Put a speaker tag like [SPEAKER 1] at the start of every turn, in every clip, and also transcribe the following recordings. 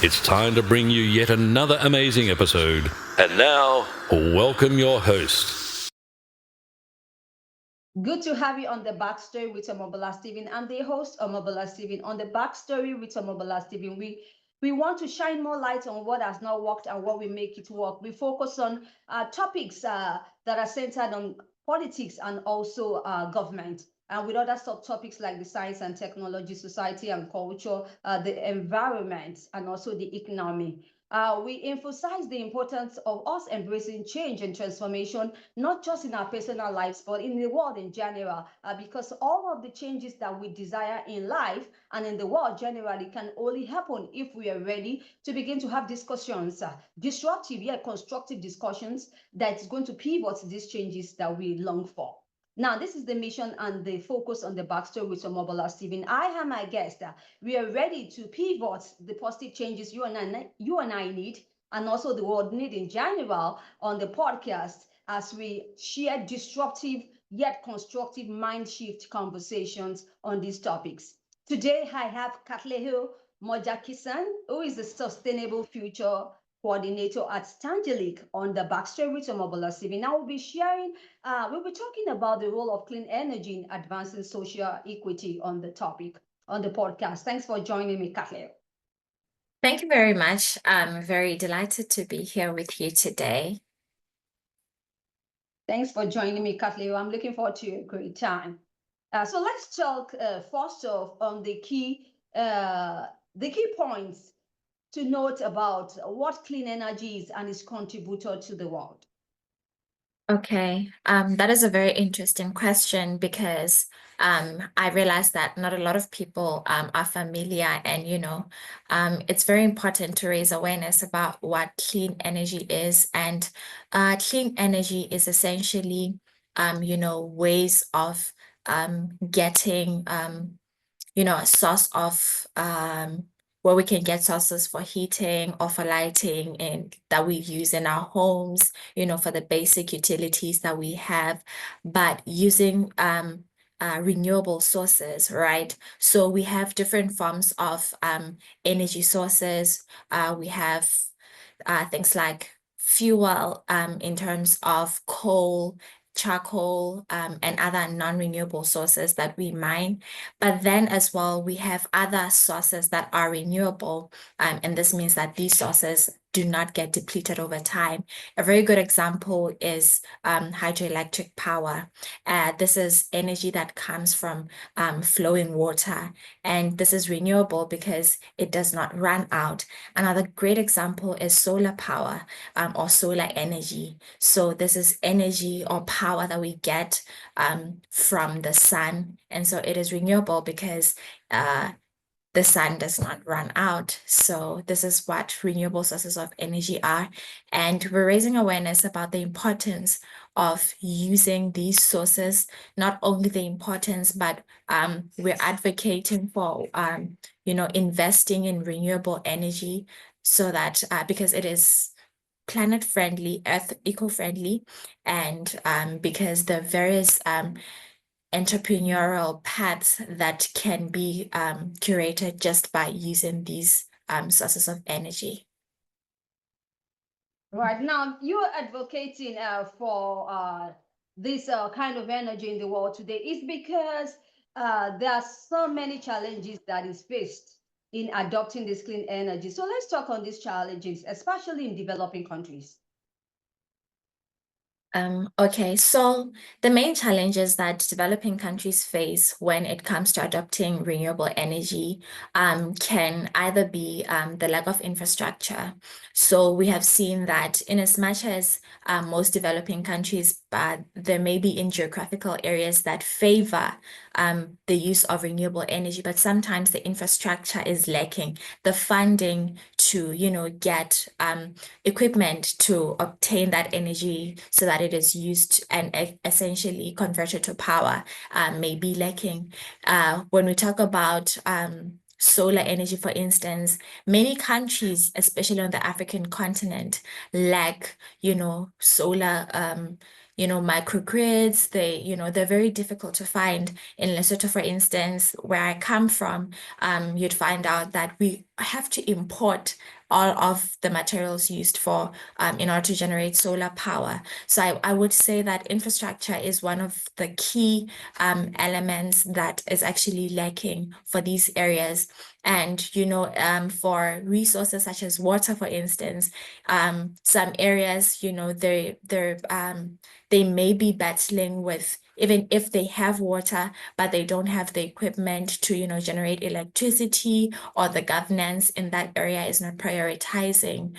[SPEAKER 1] It's time to bring you yet another amazing episode. And now, welcome your host.
[SPEAKER 2] Good to have you on the Backstory with Omobola Stephen. I'm the host, Omobola Stephen. On the Backstory with Omobola Stephen, we want to shine more light on what has not worked and what will make it work. We focus on topics that are centered on politics and also government, and with other subtopics like the science and technology, society and culture, the environment, and also the economy. We emphasize the importance of us embracing change and transformation, not just in our personal lives, but in the world in general, because all of the changes that we desire in life and in the world generally can only happen if we are ready to begin to have discussions, disruptive yet constructive discussions that's going to pivot these changes that we long for. Now, this is the mission and the focus on the Backstory with Omobola Stephen. I am my guest. We are ready to pivot the positive changes you and I need, and also the world need in general, on the podcast as we share disruptive yet constructive mind shift conversations on these topics. Today, I have Katleho Mojakisane, who is the Sustainable Future Coordinator at TANGELIC on the Backstory with Omobola Stephen. Now we'll be talking about the role of clean energy in advancing social equity on the topic, on the podcast. Thanks for joining me, Katleho.
[SPEAKER 3] Thank you very much. I'm very delighted to be here with you today.
[SPEAKER 2] Thanks for joining me, Katleho. I'm looking forward to a great time. So let's talk first off on the key points to note about what clean energy is and its contributor to the world.
[SPEAKER 3] Okay, that is a very interesting question because I realized that not a lot of people are familiar, and it's very important to raise awareness about what clean energy is. And clean energy is essentially ways of getting a source of where we can get sources for heating or for lighting and that we use in our homes, for the basic utilities that we have, but using renewable sources, right? So we have different forms of energy sources. We have things like fuel in terms of coal, charcoal, and other non-renewable sources that we mine. But then as well, we have other sources that are renewable. And this means that these sources do not get depleted over time. A very good example is hydroelectric power. This is energy that comes from flowing water, and this is renewable because it does not run out. Another great example is solar power or solar energy. So this is energy or power that we get from the sun, and so it is renewable because the sun does not run out. So this is what renewable sources of energy are. And we're raising awareness about the importance of using these sources, not only the importance, but we're advocating for, investing in renewable energy so that because it is planet friendly, earth eco-friendly, and because the various entrepreneurial paths that can be curated just by using these sources of energy.
[SPEAKER 2] Right now, you're advocating for this kind of energy in the world today. Is because there are so many challenges that is faced in adopting this clean energy. So let's talk on these challenges, especially in developing countries.
[SPEAKER 3] Okay, so the main challenges that developing countries face when it comes to adopting renewable energy can either be the lack of infrastructure. So we have seen that in as much as most developing countries, there may be in geographical areas that favor the use of renewable energy, but sometimes the infrastructure is lacking, the funding to, get equipment to obtain that energy so that it is used and essentially converted to power may be lacking. When we talk about solar energy, for instance, many countries, especially on the African continent, lack, solar microgrids. They're very difficult to find. In Lesotho, for instance, where I come from, you'd find out that we have to import all of the materials used for in order to generate solar power. So I would say that infrastructure is one of the key elements that is actually lacking for these areas. And, for resources such as water, for instance, some areas, they may be battling with, even if they have water, but they don't have the equipment to, generate electricity, or the governance in that area is not prioritizing,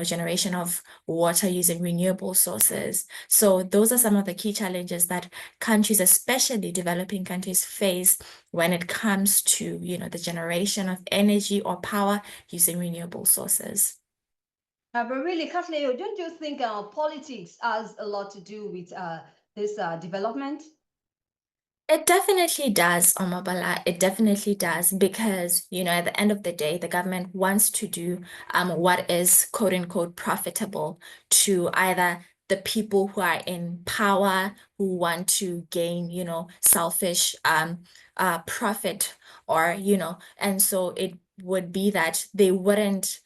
[SPEAKER 3] generation of water using renewable sources. So those are some of the key challenges that countries, especially developing countries, face when it comes to, the generation of energy or power using renewable sources.
[SPEAKER 2] But really, Katleho, don't you think politics has a lot to do with this development?
[SPEAKER 3] It definitely does, Omobola. It definitely does, because, at the end of the day, the government wants to do what is quote unquote profitable to either the people who are in power, who want to gain, selfish profit, or, and so it would be that they wouldn't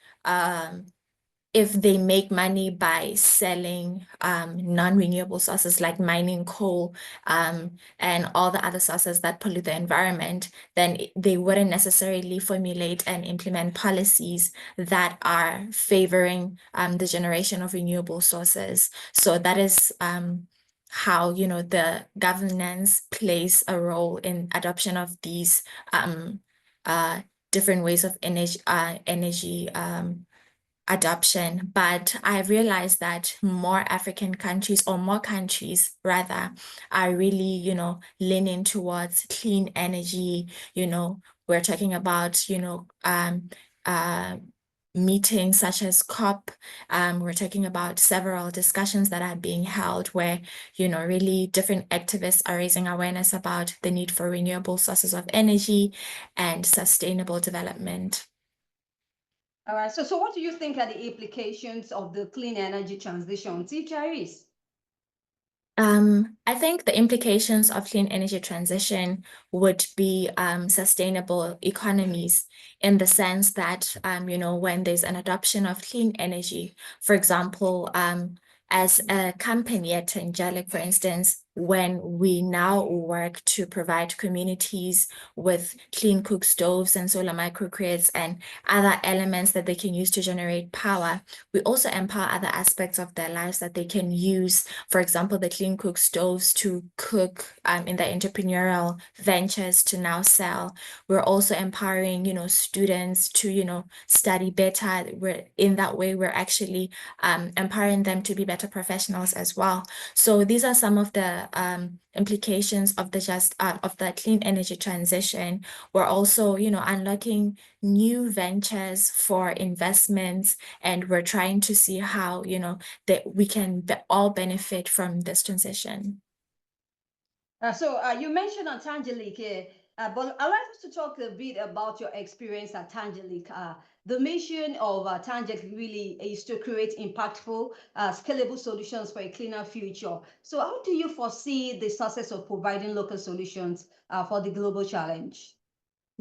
[SPEAKER 3] if they make money by selling non-renewable sources like mining coal and all the other sources that pollute the environment, then they wouldn't necessarily formulate and implement policies that are favoring the generation of renewable sources. So that is how, the governance plays a role in adoption of these different ways of energy adoption. But I realized that more African countries, or more countries rather, are really, leaning towards clean energy. We're talking about, meetings such as COP. We're talking about several discussions that are being held where, really different activists are raising awareness about the need for renewable sources of energy and sustainable development.
[SPEAKER 2] All right. So what do you think are the implications of the clean energy transition? Teachers?
[SPEAKER 3] I think the implications of clean energy transition would be sustainable economies, in the sense that, when there's an adoption of clean energy, for example, as a company at TANGELIC, for instance, when we now work to provide communities with clean cook stoves and solar microgrids and other elements that they can use to generate power, we also empower other aspects of their lives that they can use. For example, the clean cook stoves to cook in their entrepreneurial ventures to now sell. We're also empowering, students to, study better. In that way, we're actually empowering them to be better professionals as well. So these are some of the implications of the clean energy transition. We're also, unlocking new ventures for investments, and we're trying to see how, that we can all benefit from this transition.
[SPEAKER 2] So you mentioned on TANGELIC, but I'd like us to talk a bit about your experience at TANGELIC. The mission of TANGELIC really is to create impactful, scalable solutions for a cleaner future. So how do you foresee the success of providing local solutions for the global challenge?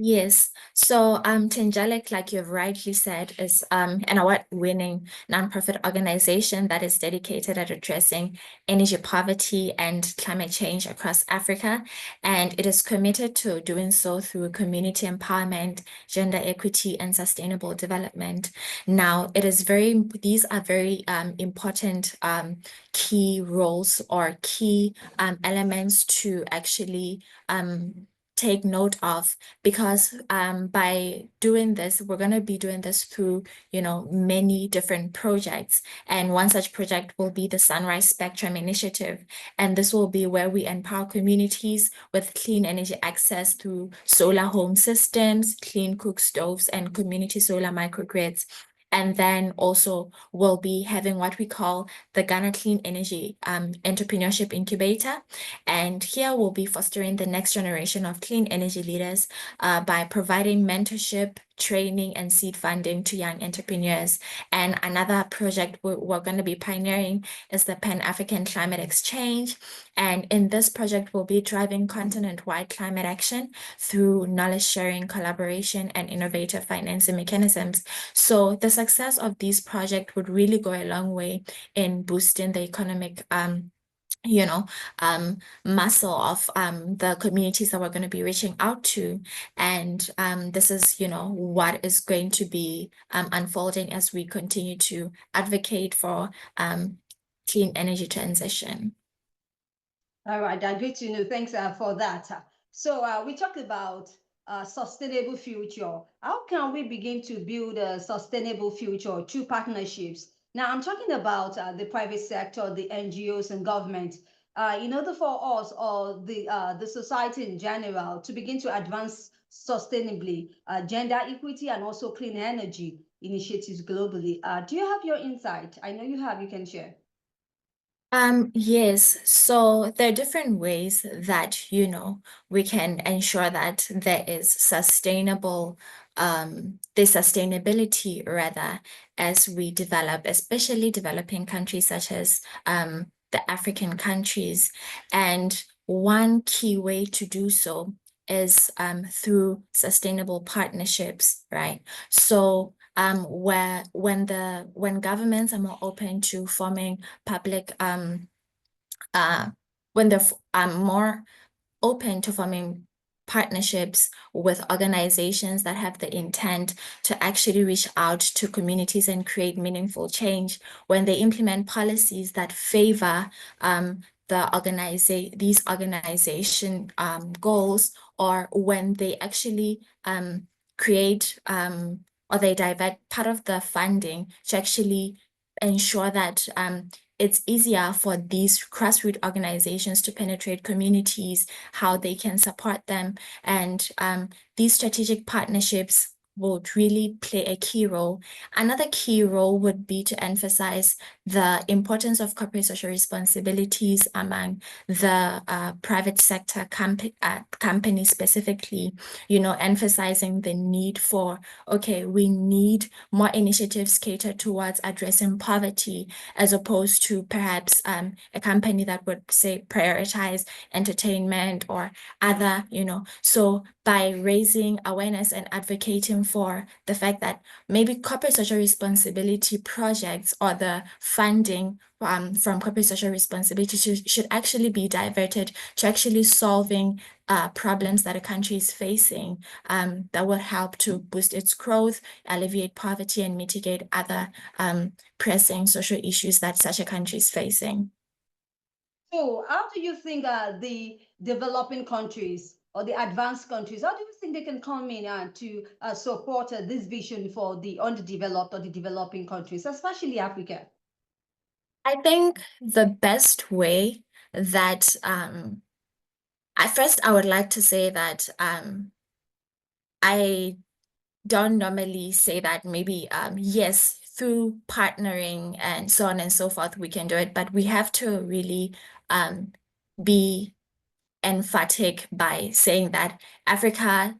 [SPEAKER 3] Yes. So TANGELIC, like you've rightly said, is an award-winning nonprofit organization that is dedicated at addressing energy poverty and climate change across Africa. And it is committed to doing so through community empowerment, gender equity, and sustainable development. Now, these are very important key roles, or key elements to actually take note of, because by doing this, we're going to be doing this through, many different projects. And one such project will be the Sunrise Spectrum Initiative. And this will be where we empower communities with clean energy access through solar home systems, clean cook stoves, and community solar microgrids. And then also we'll be having what we call the Ghana Clean Energy Entrepreneurship Incubator. And here we'll be fostering the next generation of clean energy leaders by providing mentorship, training and seed funding to young entrepreneurs. And another project we're going to be pioneering is the Pan-African Climate Exchange. And in this project, we'll be driving continent-wide climate action through knowledge sharing, collaboration, and innovative financing mechanisms. So the success of these projects would really go a long way in boosting the economic muscle of the communities that we're going to be reaching out to. And this is, what is going to be unfolding as we continue to advocate for clean energy transition.
[SPEAKER 2] All right, good to know. Thanks for that. So we talked about sustainable future. How can we begin to build a sustainable future through partnerships? Now, I'm talking about the private sector, the NGOs and government. In order for us or the society in general to begin to advance sustainably, gender equity and also clean energy initiatives globally. Do you have your insight? I know you have, you can share.
[SPEAKER 3] Yes, so there are different ways that, we can ensure that there is sustainability rather, as we develop, especially developing countries such as the African countries. And one key way to do so is through sustainable partnerships, right? So where when governments are more open to forming public when they're more open to forming partnerships with organizations that have the intent to actually reach out to communities and create meaningful change, when they implement policies that favor these organization goals, or when they actually create or they divert part of the funding to actually ensure that it's easier for these grassroots organizations to penetrate communities, how they can support them. And these strategic partnerships would really play a key role. Another key role would be to emphasize the importance of corporate social responsibilities among the private sector companies specifically, emphasizing the need for, we need more initiatives catered towards addressing poverty, as opposed to perhaps a company that would say prioritize entertainment or other, so by raising awareness and advocating for the fact that maybe corporate social responsibility projects or the funding from corporate social responsibility should actually be diverted to actually solving problems that a country is facing, that will help to boost its growth, alleviate poverty, and mitigate other pressing social issues that such a country is facing.
[SPEAKER 2] So how do you think the developing countries or the advanced countries, how do you think they can come in to support this vision for the underdeveloped or the developing countries, especially Africa?
[SPEAKER 3] I think the best way that, at first I would like to say that I don't normally say that maybe, yes, through partnering and so on and so forth, we can do it, but we have to really be emphatic by saying that Africa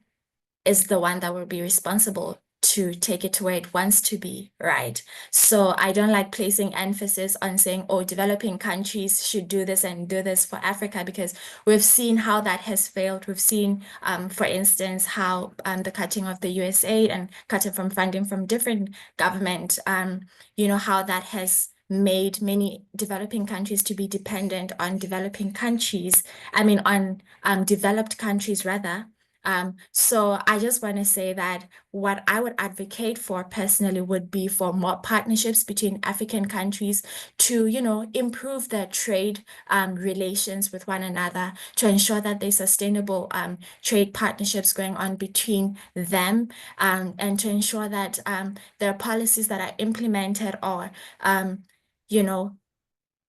[SPEAKER 3] is the one that will be responsible to take it to where it wants to be, right? So I don't like placing emphasis on saying, oh, developing countries should do this and do this for Africa, because we've seen how that has failed. We've seen, for instance, how the cutting of the USAID and cutting from funding from different government, how that has made many developing countries to be dependent on developed countries rather. So I just want to say that what I would advocate for personally would be for more partnerships between African countries to, improve their trade relations with one another, to ensure that there's sustainable trade partnerships going on between them, and to ensure that there are policies that are implemented or,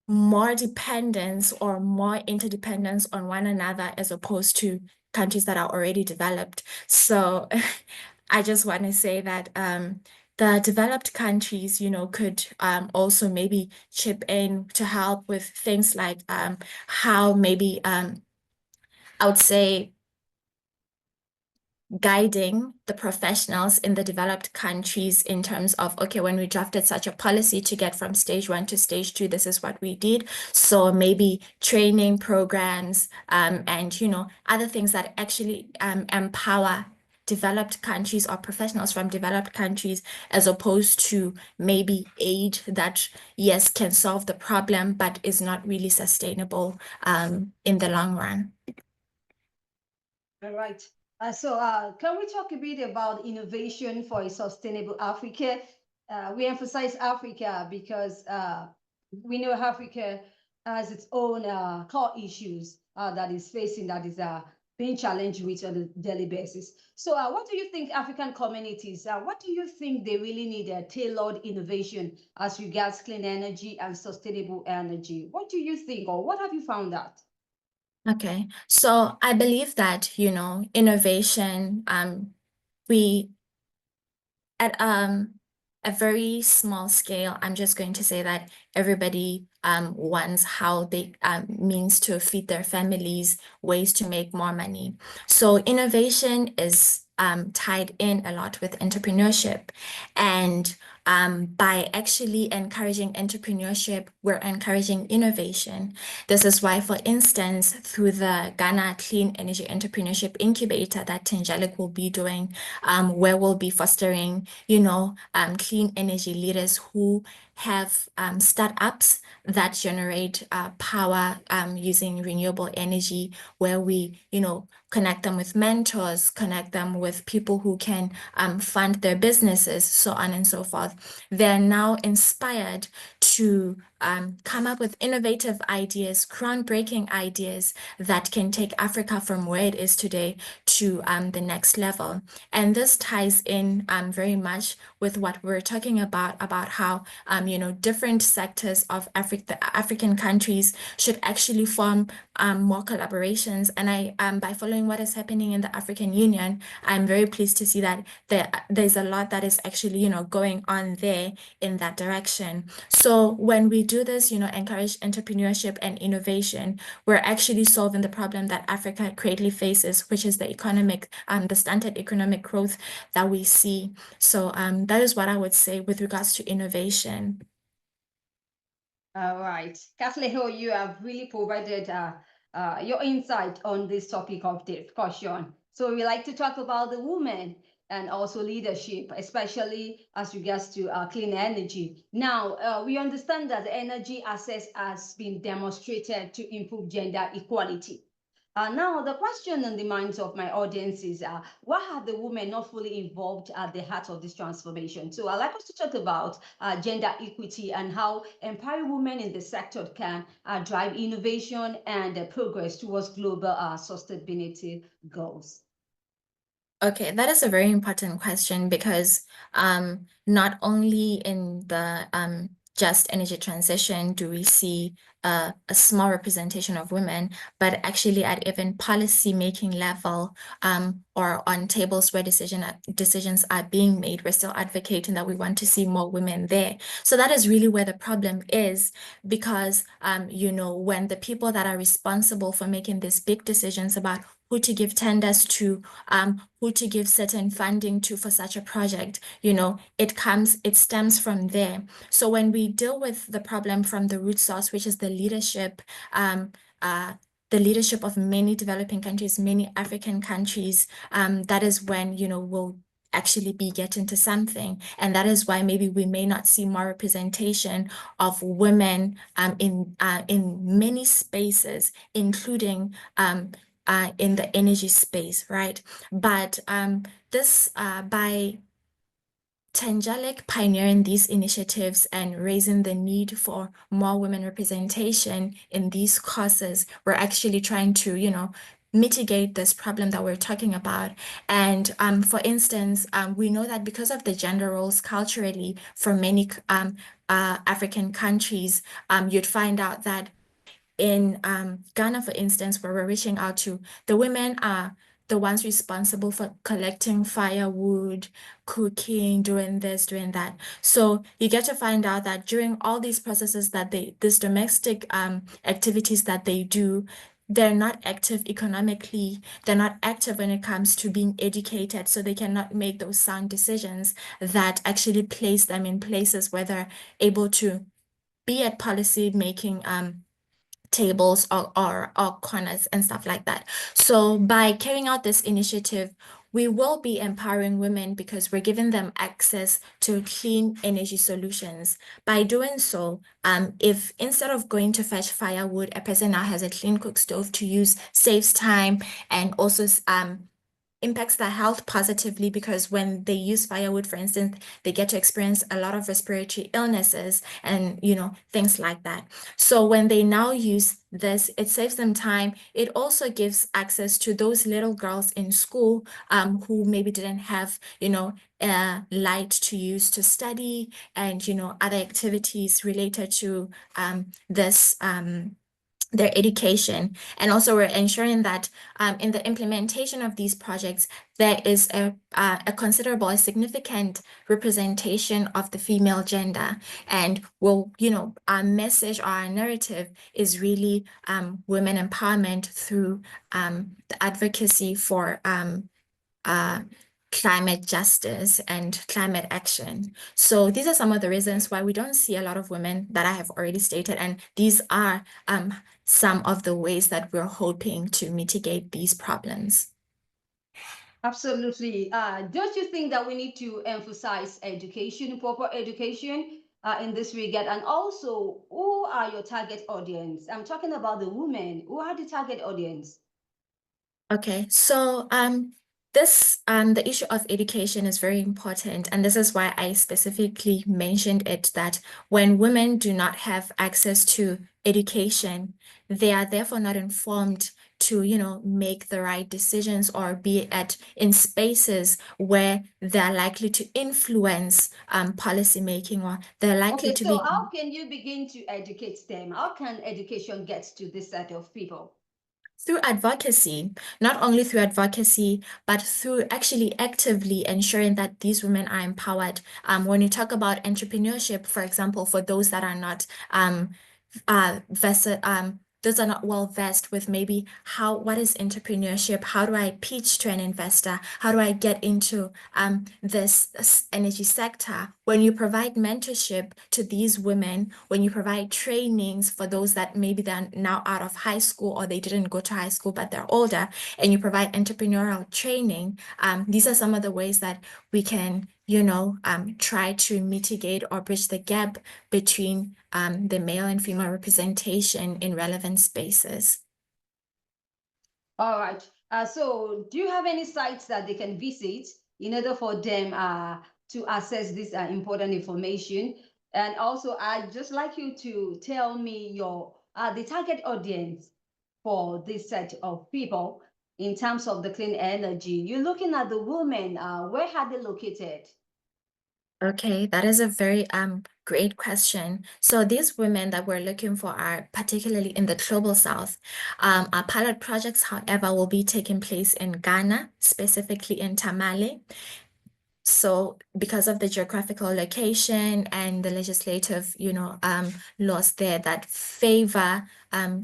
[SPEAKER 3] more dependence or more interdependence on one another, as opposed to countries that are already developed. So I just want to say that the developed countries, could also maybe chip in to help with things like how maybe I would say guiding the professionals in the developed countries in terms of, okay, when we drafted such a policy to get from stage 1 to stage 2, this is what we did. So maybe training programs and, you know, other things that actually empower developed countries or professionals from developed countries, as opposed to maybe aid that, yes, can solve the problem, but is not really sustainable in the long run.
[SPEAKER 2] All right. Can we talk a bit about innovation for a sustainable Africa? We emphasize Africa because we know Africa has its own core issues that is facing, that is being challenged with on a daily basis. So what do you think African communities, what do you think they really need a tailored innovation as regards clean energy and sustainable energy? What do you think, or what have you found out?
[SPEAKER 3] Okay, so I believe that, you know, innovation, we at a very small scale, I'm just going to say that everybody wants how they means to feed their families, ways to make more money. So innovation is tied in a lot with entrepreneurship, and by actually encouraging entrepreneurship, we're encouraging innovation. This is why, for instance, through the Ghana Clean Energy Entrepreneurship Incubator that TANGELIC will be doing, where we'll be fostering, you know, clean energy leaders who have startups that generate power using renewable energy, where we, you know, connect them with mentors, connect them with people who can fund their businesses, so on and so forth. They're now inspired to come up with innovative ideas, groundbreaking ideas that can take Africa from where it is today to the next level. And this ties in very much with what we're talking about how, you know, different sectors of African countries should actually form more collaborations. And by following what is happening in the African Union, I'm very pleased to see that there's a lot that is actually, you know, going on there in that direction. So when we do this, you know, encourage entrepreneurship and innovation, we're actually solving the problem that Africa greatly faces, which is the stunted economic growth that we see. So that is what I would say with regards to innovation.
[SPEAKER 2] All right. Katleho, you have really provided your insight on this topic of discussion. So we like to talk about the women and also leadership, especially as regards to clean energy. Now, we understand that the energy access has been demonstrated to improve gender equality. Now, the question on the minds of my audience is, why are the women not fully involved at the heart of this transformation? So I'd like us to talk about gender equity and how empowering women in the sector can drive innovation and progress towards global sustainability goals.
[SPEAKER 3] Okay, that is a very important question because not only in the just energy transition do we see a small representation of women, but actually at even policy making level or on tables where decisions are being made, we're still advocating that we want to see more women there. So that is really where the problem is, because you know, when the people that are responsible for making these big decisions about who to give tenders to, who to give certain funding to for such a project, you know, it stems from there. So when we deal with the problem from the root source, which is the leadership of many developing countries, many African countries, that is when, you know, we'll actually be getting to something. And that is why maybe we may not see more representation of women in many spaces, including in the energy space, right? But by TANGELIC pioneering these initiatives and raising the need for more women representation in these causes, we're actually trying to, you know, mitigate this problem that we're talking about. And for instance, we know that because of the gender roles culturally for many African countries, you'd find out that in Ghana, for instance, where we're reaching out to, the women are the ones responsible for collecting firewood, cooking, doing this, doing that. So you get to find out that during all these processes that these domestic activities that they do, they're not active economically, they're not active when it comes to being educated, so they cannot make those sound decisions that actually place them in places where they're able to be at policy making tables or corners and stuff like that. So by carrying out this initiative, we will be empowering women because we're giving them access to clean energy solutions. By doing so, if instead of going to fetch firewood, a person now has a clean cook stove to use, saves time, and also impacts their health positively because when they use firewood, for instance, they get to experience a lot of respiratory illnesses and, things like that. So when they now use this, it saves them time. It also gives access to those little girls in school who maybe didn't have, light to use to study and, other activities related to this their education. And also we're ensuring that in the implementation of these projects, there is a considerable, a significant representation of the female gender. And our message or our narrative is really women empowerment through the advocacy for climate justice and climate action. So these are some of the reasons why we don't see a lot of women that I have already stated, and these are some of the ways that we're hoping to mitigate these problems.
[SPEAKER 2] Absolutely. Don't you think that we need to emphasize education, proper education in this regard? And also, who are your target audience? I'm talking about the women. Who are the target audience?
[SPEAKER 3] Okay, so the issue of education is very important, and this is why I specifically mentioned it, that when women do not have access to education, they are therefore not informed to, make the right decisions or be in spaces where they're likely to influence policy making, or they're likely
[SPEAKER 2] Okay,
[SPEAKER 3] to
[SPEAKER 2] so
[SPEAKER 3] be.
[SPEAKER 2] how can you begin to educate them? How can education get to this set of people?
[SPEAKER 3] Through advocacy, not only through advocacy, but through actually actively ensuring that these women are empowered. When you talk about entrepreneurship, for example, for those that are not vested, those are not well versed with maybe what is entrepreneurship? How do I pitch to an investor? How do I get into this energy sector? When you provide mentorship to these women, when you provide trainings for those that maybe they're now out of high school or they didn't go to high school, but they're older, and you provide entrepreneurial training, these are some of the ways that we can, try to mitigate or bridge the gap between the male and female representation in relevant spaces.
[SPEAKER 2] All right. So do you have any sites that they can visit in order for them to access this important information? And also, I'd just like you to tell me your the target audience for this set of people in terms of the clean energy. You're looking at the women. Where are they located?
[SPEAKER 3] Okay, that is a very great question. So these women that we're looking for are particularly in the global south. Our pilot projects, however, will be taking place in Ghana, specifically in Tamale. So because of the geographical location and the legislative, laws there that favor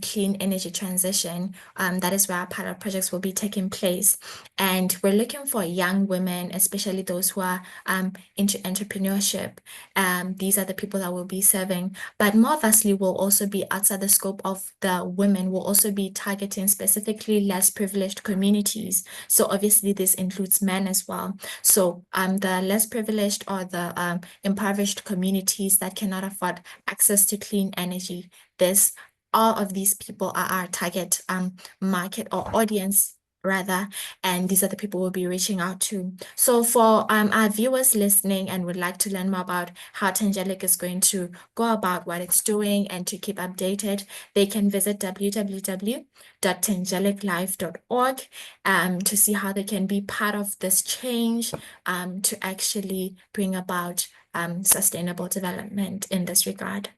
[SPEAKER 3] clean energy transition, that is where our pilot projects will be taking place. And we're looking for young women, especially those who are into entrepreneurship. These are the people that we'll be serving. But more vastly, will also be outside the scope of the women. We'll also be targeting specifically less privileged communities. So obviously this includes men as well. So the less privileged or the impoverished communities that cannot afford access to clean energy, all of these people are our target market or audience rather, and these are the people we'll be reaching out to. So for our viewers listening and would like to learn more about how TANGELIC is going to go about what it's doing and to keep updated, they can visit www.tangeliclife.org to see how they can be part of this change to actually bring about sustainable development in this regard.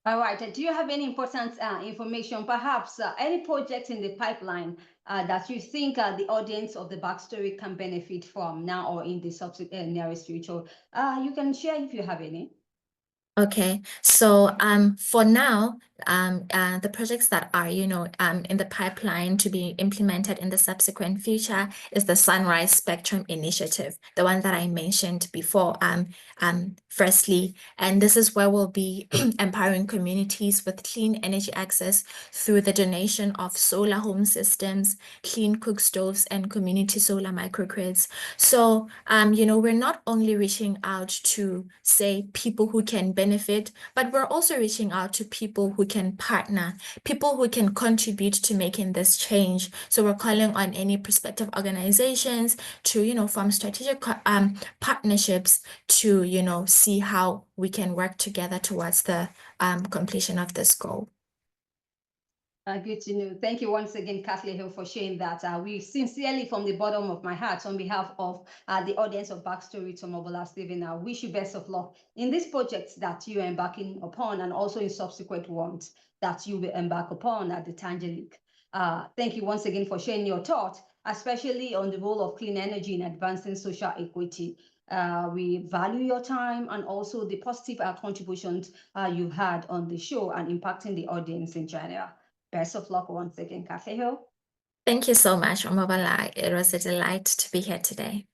[SPEAKER 2] All right. Do you have any important information, perhaps any project in the pipeline that you think the audience of the backstory can benefit from now or in the nearest future? You can share if you have any.
[SPEAKER 3] Okay, so for now, the projects that are, in the pipeline to be implemented in the subsequent future is the Sunrise Spectrum Initiative, the one that I mentioned before, firstly. And this is where we'll be empowering communities with clean energy access through the donation of solar home systems, clean cook stoves, and community solar microgrids. So, we're not only reaching out to, say, people who can benefit, but we're also reaching out to people who can partner, people who can contribute to making this change. So we're calling on any prospective organizations to, form strategic partnerships to, see how we can work together towards the completion of this goal.
[SPEAKER 2] Good to know. Thank you once again, Katleho, for sharing that. We sincerely, from the bottom of my heart, on behalf of the audience of Backstory to Omobola Stephen, I wish you best of luck in this project that you're embarking upon, and also in subsequent ones that you will embark upon at the TANGELIC. Thank you once again for sharing your thoughts, especially on the role of clean energy in advancing social equity. We value your time and also the positive contributions you've had on the show and impacting the audience in general. Best of luck once again, Katleho.
[SPEAKER 3] Thank you so much, Omobola. It was a delight to be here today.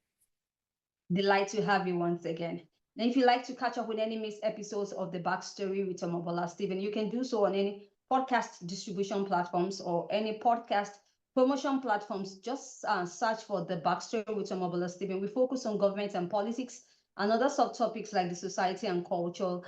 [SPEAKER 2] Delight to have you once again. And if you'd like to catch up with any missed episodes of the Backstory with Omobola Stephen, you can do so on any podcast distribution platforms or any podcast promotion platforms. Just search for the Backstory with Omobola Stephen. We focus on government and politics and other subtopics like the society and culture.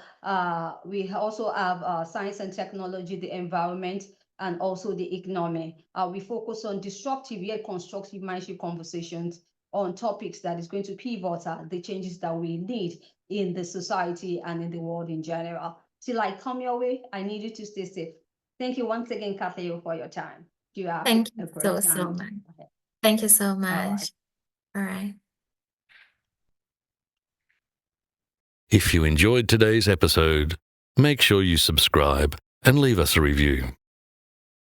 [SPEAKER 2] We also have science and technology, the environment, and also the economy. We focus on disruptive yet constructive mindship conversations on topics that is going to pivot the changes that we need in the society and in the world in general. Till I come your way, I need you to stay safe. Thank you once again, Katleho, for your time. You have
[SPEAKER 3] Thank
[SPEAKER 2] a
[SPEAKER 3] you
[SPEAKER 2] great
[SPEAKER 3] so
[SPEAKER 2] time.
[SPEAKER 3] much. Thank you so
[SPEAKER 2] All right.
[SPEAKER 3] much. All right.
[SPEAKER 1] If you enjoyed today's episode, make sure you subscribe and leave us a review.